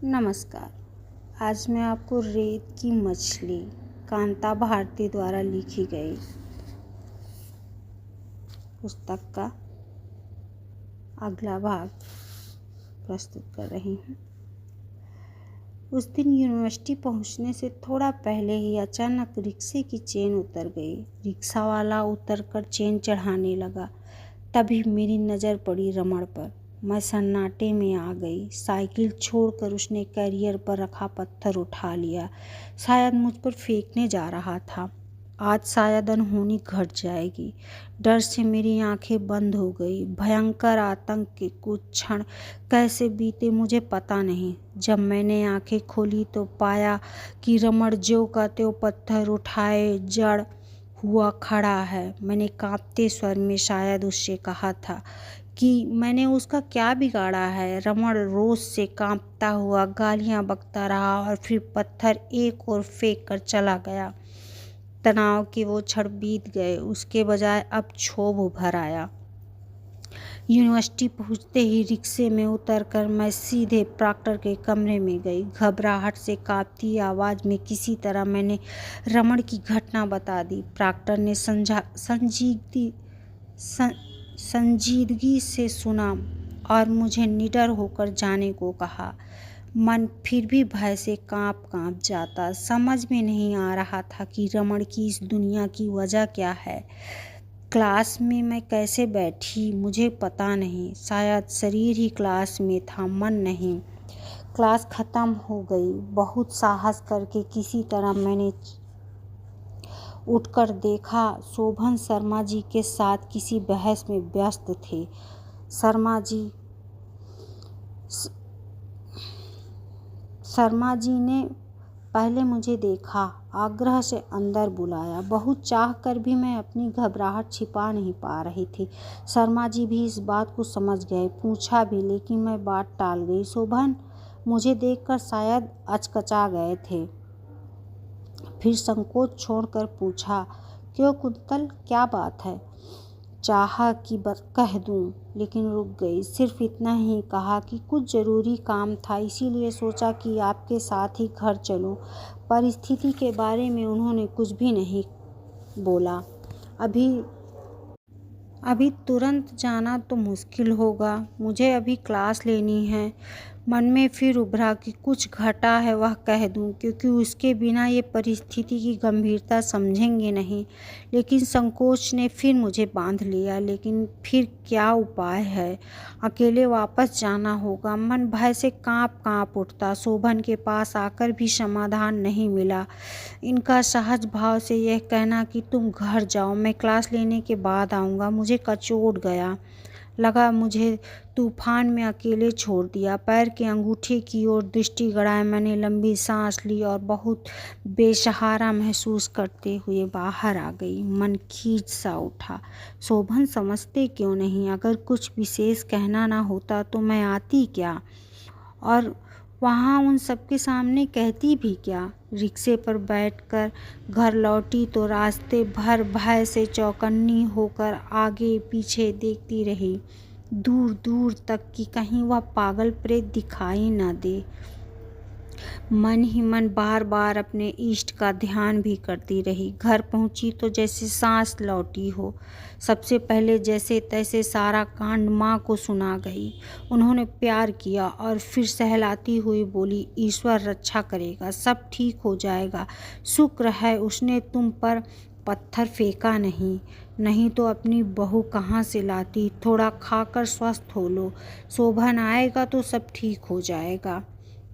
नमस्कार। आज मैं आपको रेत की मछली कांता भारती द्वारा लिखी गई पुस्तक का अगला भाग प्रस्तुत कर रही हूँ। उस दिन यूनिवर्सिटी पहुँचने से थोड़ा पहले ही अचानक रिक्शे की चेन उतर गई। रिक्शा वाला उतरकर चेन चढ़ाने लगा। तभी मेरी नज़र पड़ी रमण पर। मैं सन्नाटे में आ गई। साइकिल छोड़कर उसने कैरियर पर रखा पत्थर उठा लिया। शायद मुझ पर फेंकने जा रहा था। आज शायद अनहोनी घट जाएगी। डर से मेरी आंखें बंद हो गई। भयंकर आतंक के कुछ क्षण कैसे बीते मुझे पता नहीं। जब मैंने आंखें खोली तो पाया कि रमण ज्यों का त्यों पत्थर उठाए जड़ हुआ खड़ा है। मैंने कांपते स्वर में शायद उससे कहा था कि मैंने उसका क्या बिगाड़ा है। रमण रोष से कांपता हुआ गालियां बकता रहा और फिर पत्थर एक और फेंक कर चला गया। तनाव के वो क्षण बीत गए। उसके बजाय अब क्षोभ उभर आया। यूनिवर्सिटी पहुंचते ही रिक्शे में उतरकर मैं सीधे प्रॉक्टर के कमरे में गई। घबराहट से कांपती आवाज़ में किसी तरह मैंने रमण की घटना बता दी। प्रॉक्टर ने संजीदगी से सुना और मुझे निडर होकर जाने को कहा। मन फिर भी भय से कांप जाता। समझ में नहीं आ रहा था कि रमण की इस दुनिया की वजह क्या है। क्लास में मैं कैसे बैठी मुझे पता नहीं। शायद शरीर ही क्लास में था, मन नहीं। क्लास ख़त्म हो गई। बहुत साहस करके किसी तरह मैंने उठकर देखा। शोभन शर्मा जी के साथ किसी बहस में व्यस्त थे। शर्मा जी ने पहले मुझे देखा, आग्रह से अंदर बुलाया। बहुत चाह कर भी मैं अपनी घबराहट छिपा नहीं पा रही थी। शर्मा जी भी इस बात को समझ गए। पूछा भी, लेकिन मैं बात टाल गई। शोभन मुझे देखकर शायद अचकचा गए थे। फिर संकोच छोड़कर पूछा, क्यों कुंतल, क्या बात है? चाहा कि कह दूं, लेकिन रुक गई। सिर्फ इतना ही कहा कि कुछ ज़रूरी काम था, इसीलिए सोचा कि आपके साथ ही घर चलूं। परिस्थिति के बारे में उन्होंने कुछ भी नहीं बोला। अभी तुरंत जाना तो मुश्किल होगा, मुझे अभी क्लास लेनी है। मन में फिर उभरा कि कुछ घटा है वह कह दूं, क्योंकि उसके बिना ये परिस्थिति की गंभीरता समझेंगे नहीं। लेकिन संकोच ने फिर मुझे बांध लिया। लेकिन फिर क्या उपाय है? अकेले वापस जाना होगा। मन भय से कांप उठता। शोभन के पास आकर भी समाधान नहीं मिला। इनका सहज भाव से यह कहना कि तुम घर जाओ, मैं क्लास लेने के बाद आऊँगा, मुझे कचोट गया। लगा मुझे तूफान में अकेले छोड़ दिया। पैर के अंगूठे की ओर दृष्टि गड़ाए मैंने लंबी सांस ली और बहुत बेसहारा महसूस करते हुए बाहर आ गई। मन खींच सा उठा। शोभन समझते क्यों नहीं? अगर कुछ विशेष कहना ना होता तो मैं आती क्या, और वहाँ उन सबके सामने कहती भी क्या? रिक्शे पर बैठकर घर लौटी तो रास्ते भर भय से चौकन्नी होकर आगे पीछे देखती रही, दूर दूर तक कि कहीं वह पागल प्रेत दिखाई न दे। मन ही मन बार बार अपने इष्ट का ध्यान भी करती रही। घर पहुंची तो जैसे सांस लौटी हो। सबसे पहले जैसे तैसे सारा कांड माँ को सुना गई। उन्होंने प्यार किया और फिर सहलाती हुई बोली, ईश्वर रक्षा करेगा, सब ठीक हो जाएगा। शुक्र है उसने तुम पर पत्थर फेंका नहीं तो अपनी बहू कहाँ से लाती। थोड़ा खाकर स्वस्थ हो लो, शोभन आएगा तो सब ठीक हो जाएगा।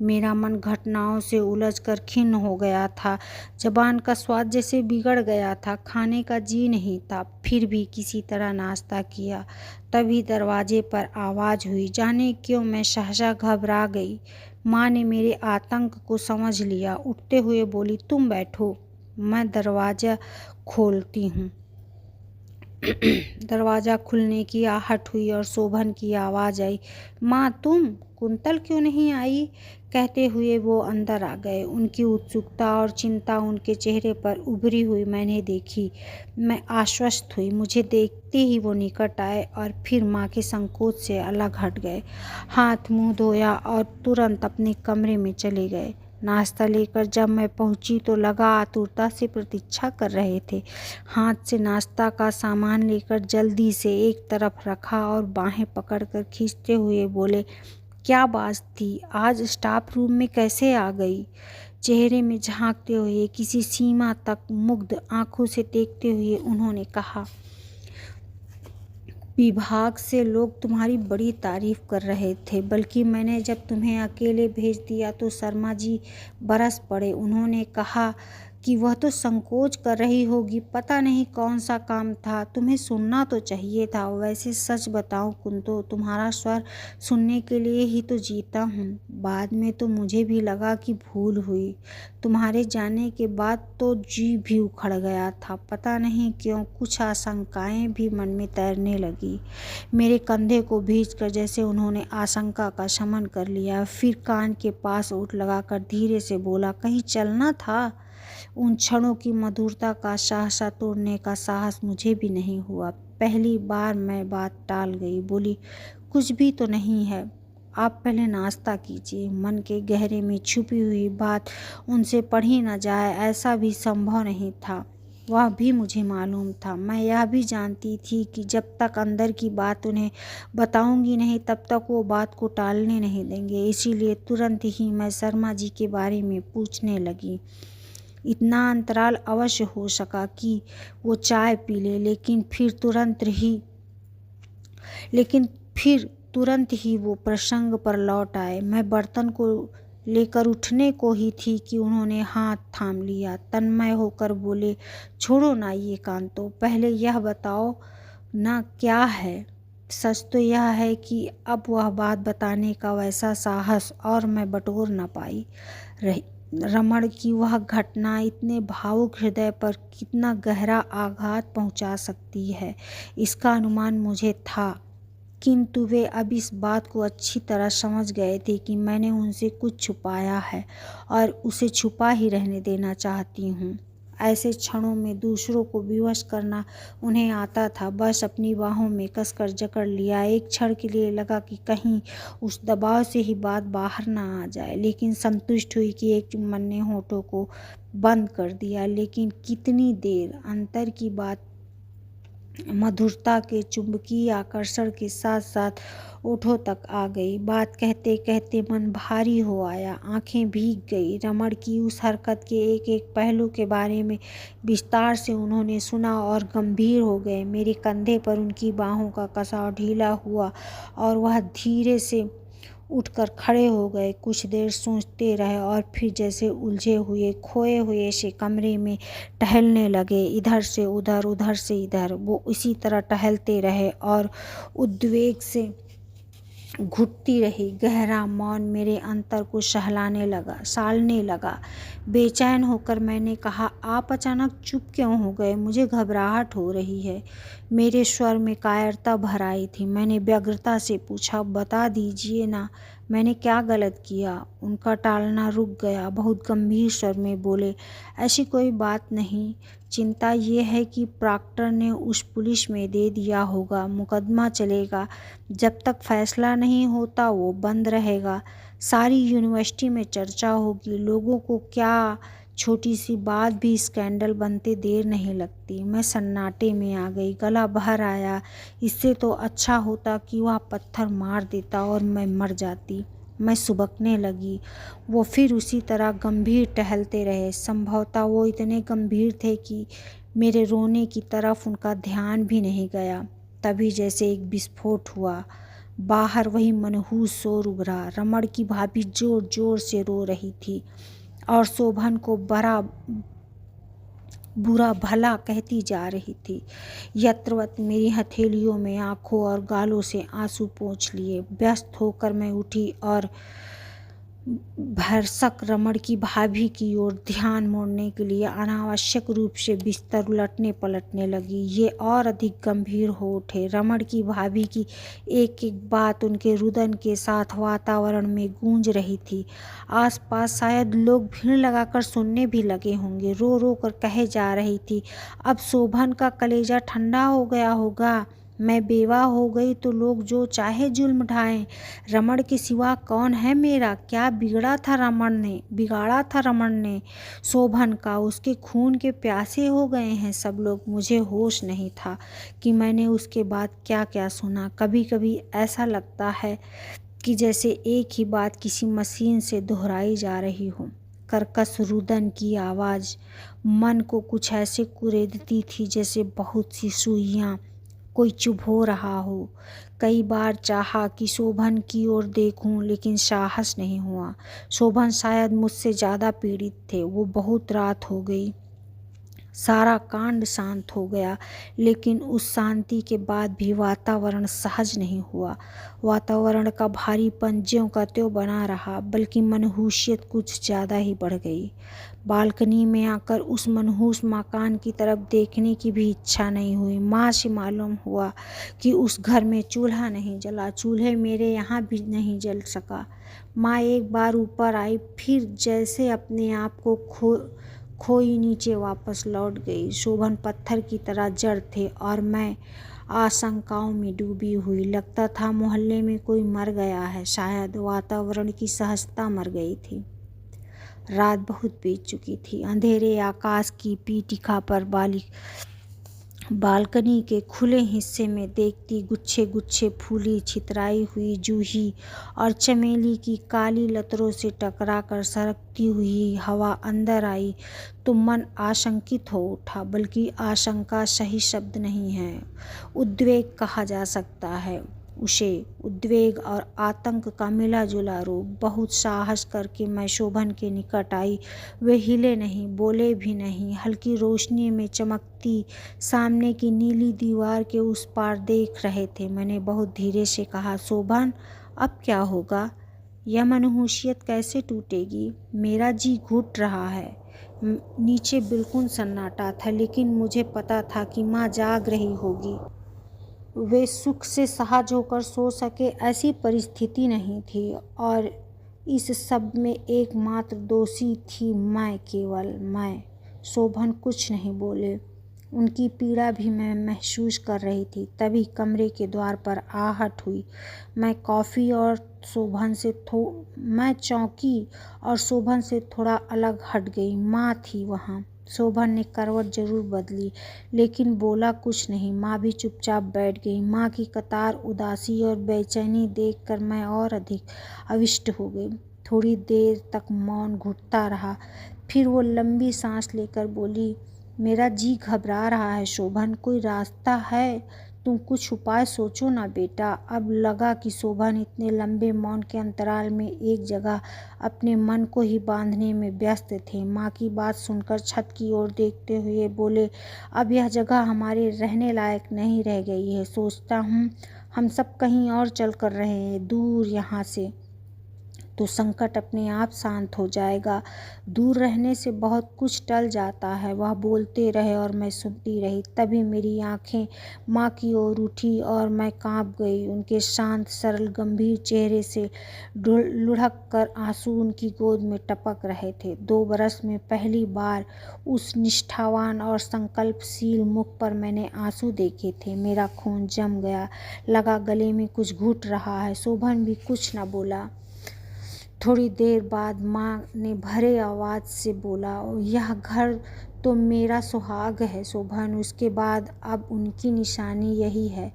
मेरा मन घटनाओं से उलझकर खिन्न हो गया था। ज़बान का स्वाद जैसे बिगड़ गया था। खाने का जी नहीं था। फिर भी किसी तरह नाश्ता किया। तभी दरवाजे पर आवाज़ हुई। जाने क्यों मैं सहसा घबरा गई। माँ ने मेरे आतंक को समझ लिया। उठते हुए बोली, तुम बैठो, मैं दरवाज़ा खोलती हूँ। दरवाज़ा खुलने की आहट हुई और शोभन की आवाज़ आई, माँ तुम? कुंतल क्यों नहीं आई? कहते हुए वो अंदर आ गए। उनकी उत्सुकता और चिंता उनके चेहरे पर उभरी हुई मैंने देखी। मैं आश्वस्त हुई। मुझे देखते ही वो निकट आए और फिर माँ के संकोच से अलग हट गए। हाथ मुंह धोया और तुरंत अपने कमरे में चले गए। नाश्ता लेकर जब मैं पहुंची तो लगा आतुरता से प्रतीक्षा कर रहे थे। हाथ से नाश्ता का सामान लेकर जल्दी से एक तरफ रखा और बाहें पकड़कर खींचते हुए बोले, क्या बात थी? आज स्टाफ रूम में कैसे आ गई? चेहरे में झांकते हुए किसी सीमा तक मुग्ध आंखों से देखते हुए उन्होंने कहा, विभाग से लोग तुम्हारी बड़ी तारीफ कर रहे थे, बल्कि मैंने जब तुम्हें अकेले भेज दिया तो शर्मा जी बरस पड़े। उन्होंने कहा कि वह तो संकोच कर रही होगी, पता नहीं कौन सा काम था, तुम्हें सुनना तो चाहिए था। वैसे सच बताऊं कुंतो, तुम्हारा स्वर सुनने के लिए ही तो जीता हूँ। बाद में तो मुझे भी लगा कि भूल हुई। तुम्हारे जाने के बाद तो जी भी उखड़ गया था। पता नहीं क्यों कुछ आशंकाएं भी मन में तैरने लगी। मेरे कंधे को भींचकर जैसे उन्होंने आशंका का शमन कर लिया। फिर कान के पास ओट लगाकर धीरे से बोला, कहीं चलना था? उन क्षणों की मधुरता का सहसा तोड़ने का साहस मुझे भी नहीं हुआ। पहली बार मैं बात टाल गई। बोली, कुछ भी तो नहीं है, आप पहले नाश्ता कीजिए। मन के गहरे में छुपी हुई बात उनसे पढ़ी न जाए ऐसा भी संभव नहीं था। वह भी मुझे मालूम था। मैं यह भी जानती थी कि जब तक अंदर की बात उन्हें बताऊंगी नहीं तब तक वो बात को टालने नहीं देंगे। इसीलिए तुरंत ही मैं शर्मा जी के बारे में पूछने लगी। इतना अंतराल अवश्य हो सका कि वो चाय पी ले, लेकिन फिर तुरंत ही वो प्रसंग पर लौट आए। मैं बर्तन को लेकर उठने को ही थी कि उन्होंने हाथ थाम लिया। तन्मय होकर बोले, छोड़ो ना ये कांतो, पहले यह बताओ ना क्या है। सच तो यह है कि अब वह बात बताने का वैसा साहस और मैं बटोर न पाई रही। रमण की वह घटना इतने भावुक हृदय पर कितना गहरा आघात पहुंचा सकती है, इसका अनुमान मुझे था, किंतु वे अब इस बात को अच्छी तरह समझ गए थे कि मैंने उनसे कुछ छुपाया है और उसे छुपा ही रहने देना चाहती हूँ। ऐसे क्षणों में दूसरों को विवश करना उन्हें आता था। बस अपनी बाहों में कसकर जकड़ लिया। एक क्षण के लिए लगा कि कहीं उस दबाव से ही बात बाहर ना आ जाए, लेकिन संतुष्ट हुई कि एक चुम्बन ने होठों को बंद कर दिया। लेकिन कितनी देर अंतर की बात मधुरता के चुंबकीय आकर्षण के साथ साथ ओठों तक आ गई। बात कहते कहते मन भारी हो आया, आंखें भीग गई। रमण की उस हरकत के एक एक पहलू के बारे में विस्तार से उन्होंने सुना और गंभीर हो गए। मेरे कंधे पर उनकी बाहों का कसाव ढीला हुआ और वह धीरे से उठकर खड़े हो गए। कुछ देर सोचते रहे और फिर जैसे उलझे हुए खोए हुए से कमरे में टहलने लगे। इधर से उधर, उधर से इधर वो इसी तरह टहलते रहे और उद्वेग से घुटती रही। गहरा मौन मेरे अंतर को सालने लगा। बेचैन होकर मैंने कहा, आप अचानक चुप क्यों हो गए? मुझे घबराहट हो रही है। मेरे स्वर में कायरता भर आई थी। मैंने व्यग्रता से पूछा, बता दीजिए ना, मैंने क्या गलत किया? उनका टालना रुक गया। बहुत गंभीर स्वर में बोले, ऐसी कोई बात नहीं। चिंता ये है कि प्रॉक्टर ने उस पुलिस में दे दिया होगा, मुकदमा चलेगा। जब तक फैसला नहीं होता वो बंद रहेगा। सारी यूनिवर्सिटी में चर्चा होगी। लोगों को क्या छोटी सी बात भी स्कैंडल बनते देर नहीं लगती। मैं सन्नाटे में आ गई, गला भर आया। इससे तो अच्छा होता कि वह पत्थर मार देता और मैं मर जाती। मैं सुबकने लगी। वो फिर उसी तरह गंभीर टहलते रहे। संभवतः वो इतने गंभीर थे कि मेरे रोने की तरफ उनका ध्यान भी नहीं गया। तभी जैसे एक विस्फोट हुआ। बाहर वही मनहूस शोर उभरा। रमण की भाभी जोर जोर से रो रही थी और शोभन को बड़ा बुरा भला कहती जा रही थी। यत्रवत मेरी हथेलियों में आंखों और गालों से आंसू पोंछ लिए। व्यस्त होकर मैं उठी और भरसक रमण की भाभी की ओर ध्यान मोड़ने के लिए अनावश्यक रूप से बिस्तर उलटने पलटने लगी। ये और अधिक गंभीर हो उठे। रमण की भाभी की एक एक बात उनके रुदन के साथ वातावरण में गूंज रही थी। आसपास शायद लोग भीड़ लगाकर सुनने भी लगे होंगे। रो रो कर कहे जा रही थी, अब शोभन का कलेजा ठंडा हो गया होगा। मैं बेवा हो गई तो लोग जो चाहे जुल्म ढाएं। रमण के सिवा कौन है मेरा? क्या बिगाड़ा था रमण ने शोभन का? उसके खून के प्यासे हो गए हैं सब लोग। मुझे होश नहीं था कि मैंने उसके बाद क्या क्या सुना। कभी कभी ऐसा लगता है कि जैसे एक ही बात किसी मशीन से दोहराई जा रही हो। कर्कश रुदन की आवाज़ मन को कुछ ऐसे कुरेदती थी जैसे बहुत सी सुइयां कोई चुभो रहा हो। कई बार चाहा कि शोभन की ओर देखूं, लेकिन साहस नहीं हुआ। शोभन शायद मुझसे ज़्यादा पीड़ित थे। वो बहुत रात हो गई, सारा कांड शांत हो गया, लेकिन उस शांति के बाद भी वातावरण सहज नहीं हुआ। वातावरण का भारीपन ज्यों का त्यों बना रहा, बल्कि मनहूसियत कुछ ज़्यादा ही बढ़ गई। बालकनी में आकर उस मनहूस मकान की तरफ देखने की भी इच्छा नहीं हुई। माँ से मालूम हुआ कि उस घर में चूल्हा नहीं जला। चूल्हे मेरे यहाँ भी नहीं जल सका। माँ एक बार ऊपर आई, फिर जैसे अपने आप को खोई नीचे वापस लौट गई। शोभन पत्थर की तरह जड़ थे और मैं आशंकाओं में डूबी हुई। लगता था मोहल्ले में कोई मर गया है। शायद वातावरण की सहजता मर गई थी। रात बहुत बीत चुकी थी। अंधेरे आकाश की पीठिका पर बालकनी के खुले हिस्से में देखती गुच्छे गुच्छे फूली छितराई हुई जूही और चमेली की काली लतरों से टकरा कर सरकती हुई हवा अंदर आई तो मन आशंकित हो उठा। बल्कि आशंका सही शब्द नहीं है, उद्वेग कहा जा सकता है उसे। उद्वेग और आतंक का मिला जुला रूप। बहुत साहस करके मैं शोभन के निकट आई। वे हिले नहीं, बोले भी नहीं। हल्की रोशनी में चमकती सामने की नीली दीवार के उस पार देख रहे थे। मैंने बहुत धीरे से कहा, शोभन अब क्या होगा? यह मनहूसियत कैसे टूटेगी? मेरा जी घुट रहा है। नीचे बिल्कुल सन्नाटा था, लेकिन मुझे पता था कि माँ जाग रही होगी। वे सुख से सहज होकर सो सके ऐसी परिस्थिति नहीं थी, और इस सब में एकमात्र दोषी थी मैं, केवल मैं। शोभन कुछ नहीं बोले। उनकी पीड़ा भी मैं महसूस कर रही थी। तभी कमरे के द्वार पर आहट हुई। मैं चौंकी और शोभन से थोड़ा अलग हट गई। माँ थी वहाँ। शोभन ने करवट जरूर बदली, लेकिन बोला कुछ नहीं। माँ भी चुपचाप बैठ गई। माँ की कतार उदासी और बेचैनी देखकर मैं और अधिक अविष्ट हो गई। थोड़ी देर तक मौन घुटता रहा। फिर वो लंबी सांस लेकर बोली, मेरा जी घबरा रहा है शोभन। कोई रास्ता है? तुम कुछ उपाय सोचो ना बेटा। अब लगा कि शोभन इतने लंबे मौन के अंतराल में एक जगह अपने मन को ही बांधने में व्यस्त थे। माँ की बात सुनकर छत की ओर देखते हुए बोले, अब यह जगह हमारे रहने लायक नहीं रह गई है। सोचता हूँ हम सब कहीं और चल कर रहे हैं, दूर यहाँ से, तो संकट अपने आप शांत हो जाएगा। दूर रहने से बहुत कुछ टल जाता है। वह बोलते रहे और मैं सुनती रही। तभी मेरी आंखें माँ की ओर उठी और मैं कांप गई। उनके शांत सरल गंभीर चेहरे से लुढ़क कर आंसू उनकी गोद में टपक रहे थे। 2 बरस में पहली बार उस निष्ठावान और संकल्पशील मुख पर मैंने आंसू देखे थे। मेरा खून जम गया। लगा गले में कुछ घुट रहा है। शोभन भी कुछ न बोला। थोड़ी देर बाद माँ ने भरे आवाज़ से बोला, यह घर तो मेरा सुहाग है शोभन। उसके बाद अब उनकी निशानी यही है।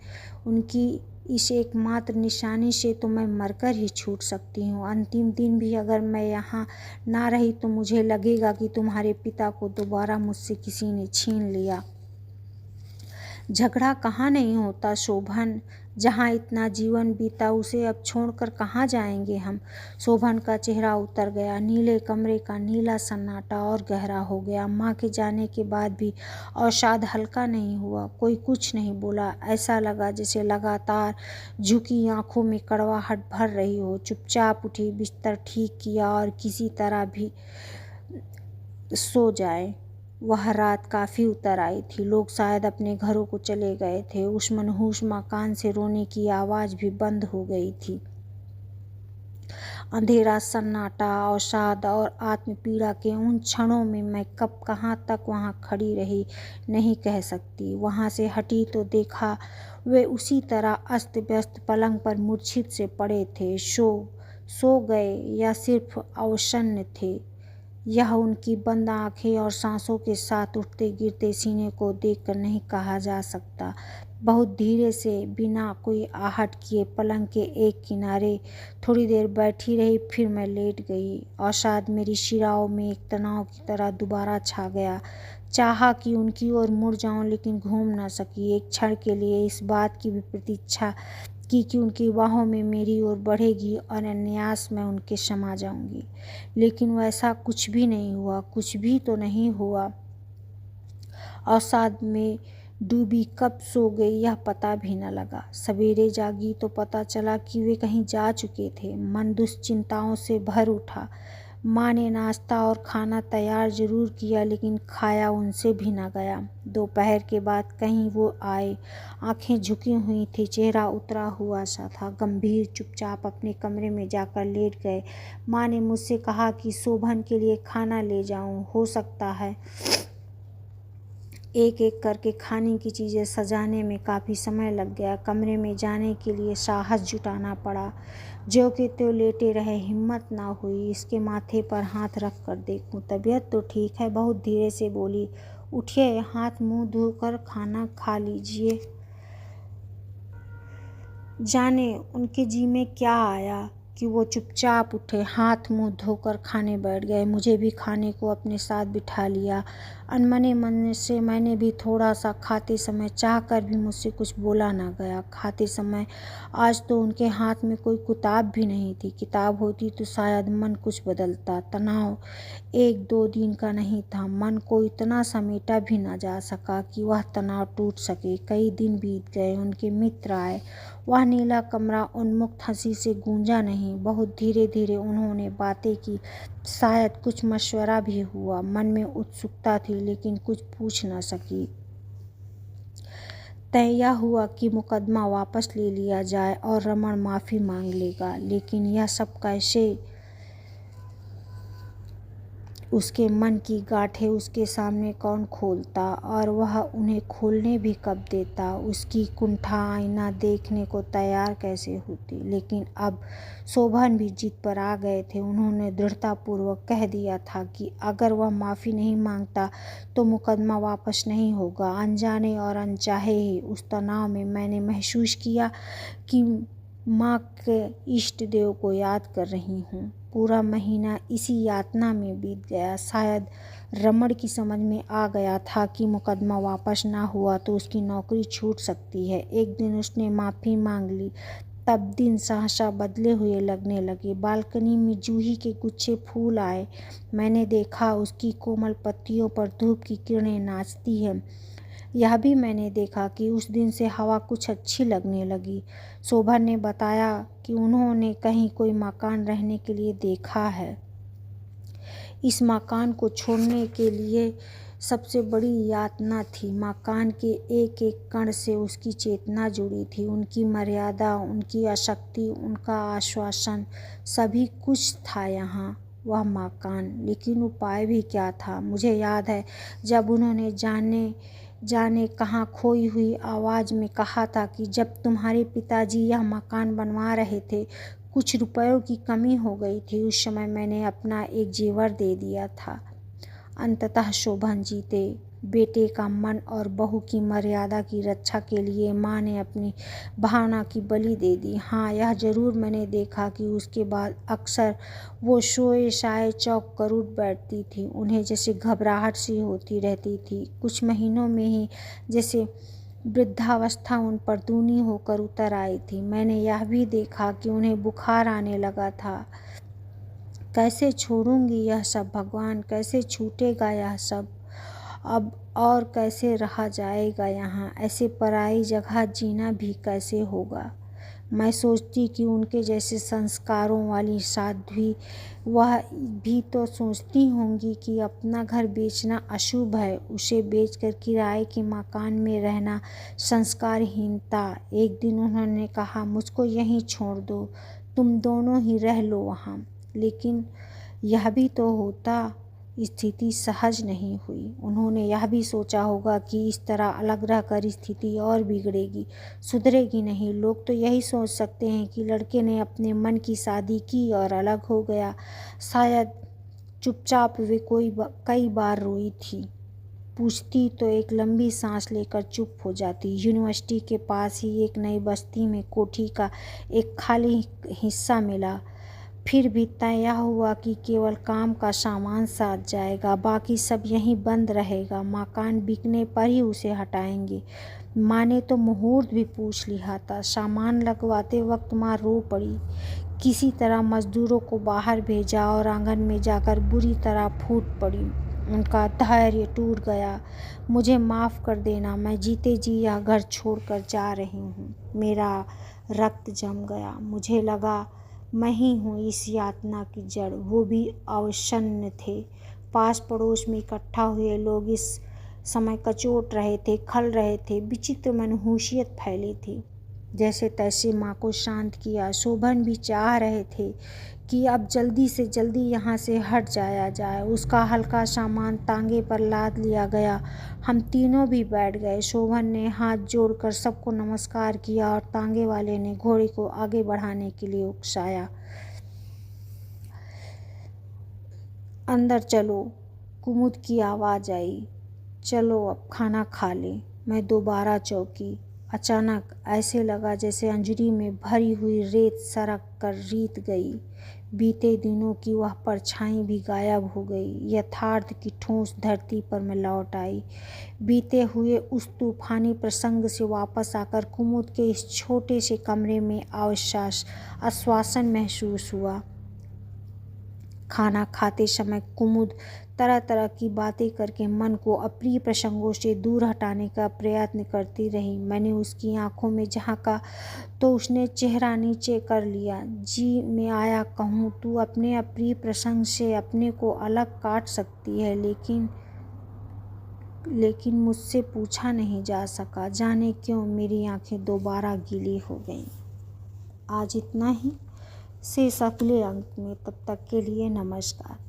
उनकी इस एकमात्र निशानी से तो मैं मरकर ही छूट सकती हूँ। अंतिम दिन भी अगर मैं यहाँ ना रही तो मुझे लगेगा कि तुम्हारे पिता को दोबारा मुझसे किसी ने छीन लिया। झगड़ा कहाँ नहीं होता शोभन, जहाँ इतना जीवन बीता उसे अब छोड़कर कहाँ जाएंगे हम। शोभन का चेहरा उतर गया। नीले कमरे का नीला सन्नाटा और गहरा हो गया। माँ के जाने के बाद भी अवसाद हल्का नहीं हुआ। कोई कुछ नहीं बोला। ऐसा लगा जैसे लगातार झुकी आंखों में कड़वाहट भर रही हो। चुपचाप उठी, बिस्तर ठीक किया और किसी तरह भी सो जाए। वह रात काफ़ी उतर आई थी। लोग शायद अपने घरों को चले गए थे। उस मनहूस मकान से रोने की आवाज़ भी बंद हो गई थी। अंधेरा, सन्नाटा, अवसाद और आत्मपीड़ा के उन क्षणों में मैं कब कहाँ तक वहाँ खड़ी रही नहीं कह सकती। वहाँ से हटी तो देखा वे उसी तरह अस्त व्यस्त पलंग पर मूर्छित से पड़े थे। सो गए या सिर्फ अवसन्न थे, यह उनकी बंद आंखें और सांसों के साथ उठते गिरते सीने को देखकर नहीं कहा जा सकता। बहुत धीरे से बिना कोई आहट किए पलंग के एक किनारे थोड़ी देर बैठी रही, फिर मैं लेट गई। अवसाद मेरी शिराओं में एक तनाव की तरह दोबारा छा गया। चाहा कि उनकी ओर मुड़ जाऊं, लेकिन घूम न सकी। एक क्षण के लिए इस बात की भी प्रतीक्षा की कि उनकी बाहों में मेरी ओर बढ़ेगी और अनायास मैं उनके समा जाऊंगी, लेकिन वैसा कुछ भी नहीं हुआ। कुछ भी तो नहीं हुआ। अवसाद में डूबी कब सो गई यह पता भी न लगा। सवेरे जागी तो पता चला कि वे कहीं जा चुके थे। मन दुश्चिंताओं से भर उठा। माँ ने नाश्ता और खाना तैयार जरूर किया, लेकिन खाया उनसे भी न गया। दोपहर के बाद कहीं वो आए। आंखें झुकी हुई थी, चेहरा उतरा हुआ सा था, गंभीर। चुपचाप अपने कमरे में जाकर लेट गए। माँ ने मुझसे कहा कि शोभन के लिए खाना ले जाऊं। हो सकता है। एक एक करके खाने की चीज़ें सजाने में काफ़ी समय लग गया। कमरे में जाने के लिए साहस जुटाना पड़ा। जो कि त्यों लेटे रहे, हिम्मत ना हुई इसके माथे पर हाथ रख कर देखूं। तबीयत तो ठीक है, बहुत धीरे से बोली। उठिए, हाथ मुंह धोकर खाना खा लीजिए। जाने उनके जी में क्या आया कि वो चुपचाप उठे, हाथ मुंह धोकर खाने बैठ गए। मुझे भी खाने को अपने साथ बिठा लिया। अनमने मन से मैंने भी थोड़ा सा खाते समय चाहकर भी मुझसे कुछ बोला ना गया। खाते समय आज तो उनके हाथ में कोई किताब भी नहीं थी। किताब होती तो शायद मन कुछ बदलता। तनाव एक दो दिन का नहीं था। मन को इतना समेटा भी ना जा सका कि वह तनाव टूट सके। कई दिन बीत गए। उनके मित्र आए। वह नीला कमरा उन्मुक्त हंसी से गूंजा नहीं। बहुत धीरे धीरे उन्होंने बातें की। शायद कुछ मशवरा भी हुआ। मन में उत्सुकता थी, लेकिन कुछ पूछ न सकी। तय यह हुआ कि मुकदमा वापस ले लिया जाए और रमन माफ़ी मांग लेगा, लेकिन यह सब कैसे? उसके मन की गांठें उसके सामने कौन खोलता, और वह उन्हें खोलने भी कब देता? उसकी कुंठा आईना देखने को तैयार कैसे होती? लेकिन अब शोभन भी जिद पर आ गए थे। उन्होंने दृढ़तापूर्वक कह दिया था कि अगर वह माफ़ी नहीं मांगता तो मुकदमा वापस नहीं होगा। अनजाने और अनचाहे ही उस तनाव में मैंने महसूस किया कि माँ के इष्ट देव को याद कर रही हूँ। पूरा महीना इसी यातना में बीत गया। शायद रमण की समझ में आ गया था कि मुकदमा वापस ना हुआ तो उसकी नौकरी छूट सकती है। एक दिन उसने माफ़ी मांग ली, तब दिन सहसा बदले हुए लगने लगे। बालकनी में जूही के गुच्छे फूल आए। मैंने देखा उसकी कोमल पत्तियों पर धूप की किरणें नाचती हैं। यह भी मैंने देखा कि उस दिन से हवा कुछ अच्छी लगने लगी। शोभन ने बताया कि उन्होंने कहीं कोई मकान रहने के लिए देखा है। इस मकान को छोड़ने के लिए सबसे बड़ी यातना थी। मकान के एक एक कण से उसकी चेतना जुड़ी थी। उनकी मर्यादा, उनकी आसक्ति, उनका आश्वासन, सभी कुछ था यहाँ वह मकान। लेकिन उपाय भी क्या था? मुझे याद है जब उन्होंने जाने कहाँ खोई हुई आवाज़ में कहा था कि जब तुम्हारे पिताजी यह मकान बनवा रहे थे, कुछ रुपयों की कमी हो गई थी। उस समय मैंने अपना एक जेवर दे दिया था। अंततः शोभन जीते। बेटे का मन और बहू की मर्यादा की रक्षा के लिए माँ ने अपनी भावना की बलि दे दी। हाँ, यह जरूर मैंने देखा कि उसके बाद अक्सर वो सोए साए चौंक कर उठ बैठती थी। उन्हें जैसे घबराहट सी होती रहती थी। कुछ महीनों में ही जैसे वृद्धावस्था उन पर दूनी होकर उतर आई थी। मैंने यह भी देखा कि उन्हें बुखार आने लगा था। कैसे छोड़ूंगी यह सब भगवान, कैसे छूटेगा यह सब अब, और कैसे रहा जाएगा यहाँ? ऐसे पराई जगह जीना भी कैसे होगा? मैं सोचती कि उनके जैसे संस्कारों वाली साध्वी वह भी तो सोचती होंगी कि अपना घर बेचना अशुभ है, उसे बेचकर किराए के मकान में रहना संस्कारहीनता। एक दिन उन्होंने कहा, मुझको यहीं छोड़ दो, तुम दोनों ही रह लो वहाँ। लेकिन यह भी तो होता, स्थिति सहज नहीं हुई। उन्होंने यह भी सोचा होगा कि इस तरह अलग रहकर स्थिति और बिगड़ेगी, सुधरेगी नहीं। लोग तो यही सोच सकते हैं कि लड़के ने अपने मन की शादी की और अलग हो गया। शायद चुपचाप वे कई बार रोई थी। पूछती तो एक लंबी सांस लेकर चुप हो जाती। यूनिवर्सिटी के पास ही एक नई बस्ती में कोठी का एक खाली हिस्सा मिला। फिर भी तय हुआ कि केवल काम का सामान साथ जाएगा, बाकी सब यहीं बंद रहेगा। मकान बिकने पर ही उसे हटाएंगे। माँ ने तो मुहूर्त भी पूछ लिया था। सामान लगवाते वक्त माँ रो पड़ी। किसी तरह मजदूरों को बाहर भेजा और आंगन में जाकर बुरी तरह फूट पड़ी। उनका धैर्य टूट गया। मुझे माफ़ कर देना, मैं जीते जी यह घर छोड़कर जा रही हूँ। मेरा रक्त जम गया। मुझे लगा मैं ही हूँ इस यातना की जड़। वो भी अवसन्न थे। पास पड़ोस में इकट्ठा हुए लोग इस समय कचोट रहे थे, खल रहे थे। विचित्र मनहूसियत फैली थी। जैसे तैसे माँ को शांत किया। शोभन भी चाह रहे थे कि अब जल्दी से जल्दी यहाँ से हट जाया जाए। उसका हल्का सामान तांगे पर लाद लिया गया। हम तीनों भी बैठ गए। शोभन ने हाथ जोड़कर सबको नमस्कार किया और तांगे वाले ने घोड़े को आगे बढ़ाने के लिए उकसाया। अंदर चलो, कुमुद की आवाज़ आई। चलो अब खाना खा लें। मैं दोबारा चौंकी। अचानक ऐसे लगा जैसे अंजूरी में भरी हुई रेत सरक कर रीत गई। बीते दिनों की वह परछाई भी गायब हो गई। यथार्थ की ठोस धरती पर मैं लौट आई। बीते हुए उस तूफानी प्रसंग से वापस आकर कुमुद के इस छोटे से कमरे में आश्वासन महसूस हुआ। खाना खाते समय कुमुद तरह तरह की बातें करके मन को अप्रिय प्रसंगों से दूर हटाने का प्रयत्न करती रही। मैंने उसकी आंखों में झांका तो उसने चेहरा नीचे कर लिया। जी में आया कहूँ, तू अपने अप्रिय प्रसंग से अपने को अलग काट सकती है, लेकिन मुझसे पूछा नहीं जा सका। जाने क्यों मेरी आंखें दोबारा गीली हो गईं। आज इतना ही, शेष अगले अंक में। तब तक के लिए नमस्कार।